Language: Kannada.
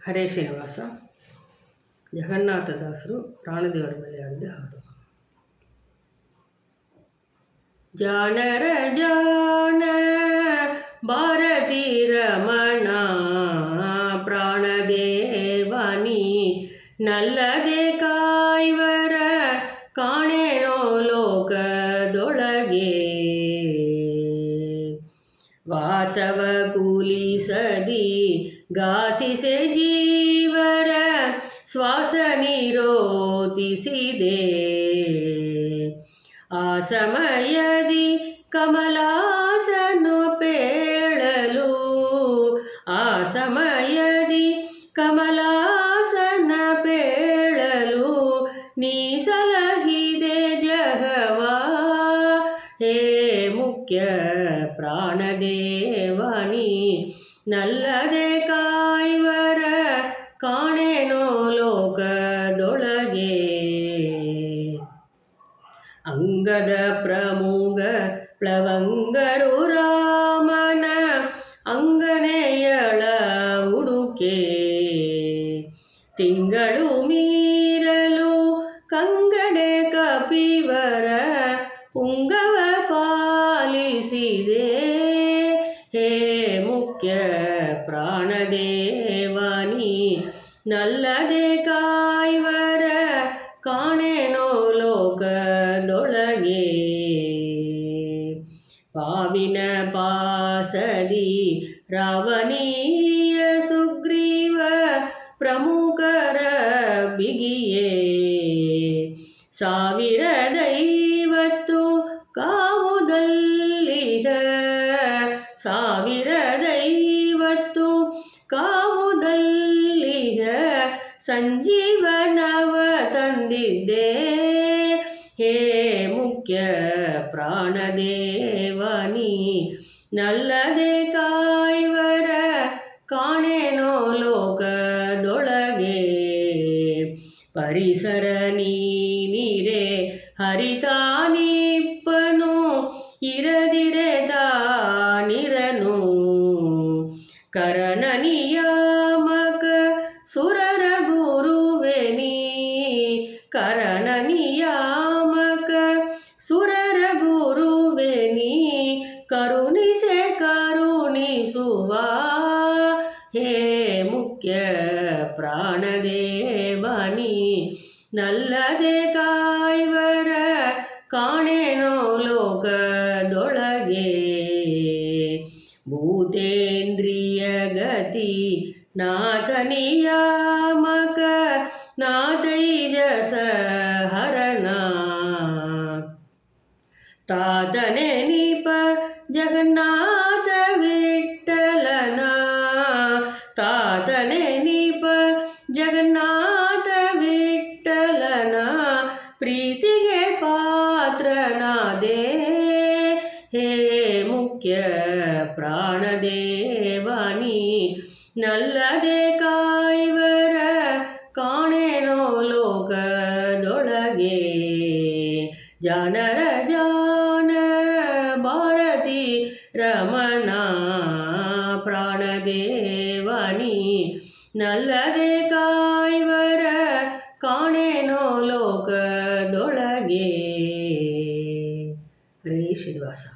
ಹರೇ ಶ್ರೀನಿವಾಸ. ಜಗನ್ನಾಥದಾಸರು ಪ್ರಾಣದೇವರ ಮೇಲೆ ಹಾಡಿದ ಹಾಡು. ಜಾನರ ಜಾನ ಭಾರತೀ ರಮಣ ಪ್ರಾಣದೇವನಿ ನಲ್ಲದೆ ಕಾಯ್ವರ ಕಾಣೆನೋ ಲೋಕದೊಳಗೆ. ವಾಸವ ಕೂಲಿಸದಿ ಗಾಸಿಸೆ ಜೀವರ ಶ್ವಾಸ ನಿರೋಧಿಸಿದೆ. ಆ ಸಮಯದಿ ಕಮಲಾಸನು ಪೇಳಲು, ಆ ಸಮಯದಿ ಕಮಲಾಸನ ಪೇಳಲು ನೀ ಸಲಹಿದೆ ಜಗವಾ. ಹೇ ಮುಖ್ಯ ಪ್ರಾಣದೇವನಿ ನಲ್ಲದೆ ಕಾಯ್ವರ ಕಾಣೆನೋ ಲೋಕದೊಳಗೆ. ಅಂಗದ ಪ್ರಮುಖ ಪ್ಲವಂಗರು ರಾಮನ ಅಂಗನೆಯಳ ಉಡುಕೆ. ತಿಂಗಳು ಮೀರಲು ಕಂಗಡೆ ಕಪಿವರ ಪುಂಗವ ಪಾಲಿಸಿದೆ. ಹೇ ಮುಖ್ಯ ಪ್ರಾಣದೇವನಿ ನಲ್ಲದೆ ಕಾಯ್ವರ ಕಾಣೆನೋ ಲೋಕದೊಳಗೆ. ಪಾವಿನ ಪಾಸದಿ ರಾವಣೀಯ ಸುಗ್ರೀವ ಪ್ರಮುಖರ ಬಿಗಿಯೇ. ಸಾವಿರದೈವತ್ತು ಕಾವುದಲ್ಲಿಗ, ಸಾವಿರದೈವತ್ತು ಕಾವುದಲ್ಲಿಗ ಸಂಜೀವನವ ತಂದಿದ್ದೆ. ಹೇ ಮುಖ್ಯ ಪ್ರಾಣದೇವನಿ ನಲ್ಲದೆ ಕಾಯ್ವರ ಕಾಣೆನೋ ಲೋಕದೊಳಗೆ. ಪರಿಸರ ನೀನಿರೆ ಹರಿತಾನಿಪ್ಪನು ಇರದಿರೆ ತಾನಿರನು. ಕರಣ ನಿಯಾಮಕ ಸುರರ ಗುರುವೆನಿ, ಕರಣ ನಿಯಾಮಕ ಸುರರ ಗುರುವೆನಿ. ಕರುಣಿಸೆ ಕರುಣಿಸುವ. ಹೇ ಮುಖ್ಯ ಪ್ರಾಣದೇವನಿ ನಲ್ಲದೆ ಕಾಯ್ವರ ಕಾಣೆನೋ ಲೋಕದೊಳಗೆ. ಭೂತೇಂದ್ರಿಯ ಗತಿ ನಾಥ ನಿಯಾಮಕ ನಾಥೈಜಸ ಹರಣ. ತಾತನೆ ನಿಪ ಜಗನ್ನಾಥ ವಿಠ್ಠಲನ, ತಾತನೆ ನಿಪ ಜಗನ್ನಾಥ ವಿಠ್ಠಲನ ಪ್ರೀತಿಗೆ ಪಾತ್ರನಾದೆ. ಹೇ ಮುಖ್ಯ ಪ್ರಾಣದೇವನಿ ನಲ್ಲದೆ ಕಾಯ್ವರ ಕಾಣೆನೋ ಲೋಕದೊಳಗೆ. ಜಾನರ ಜಾನ ಭಾರತೀ ರಮಣ ಪ್ರಾಣದೇವನಿ ನಲ್ಲದೆ ಕಾಯ್ವರ ಕಾಣೆನೋ ಲೋಕದೊಳಗೆ. ಹರೇ ಶ್ರೀನಿವಾಸ.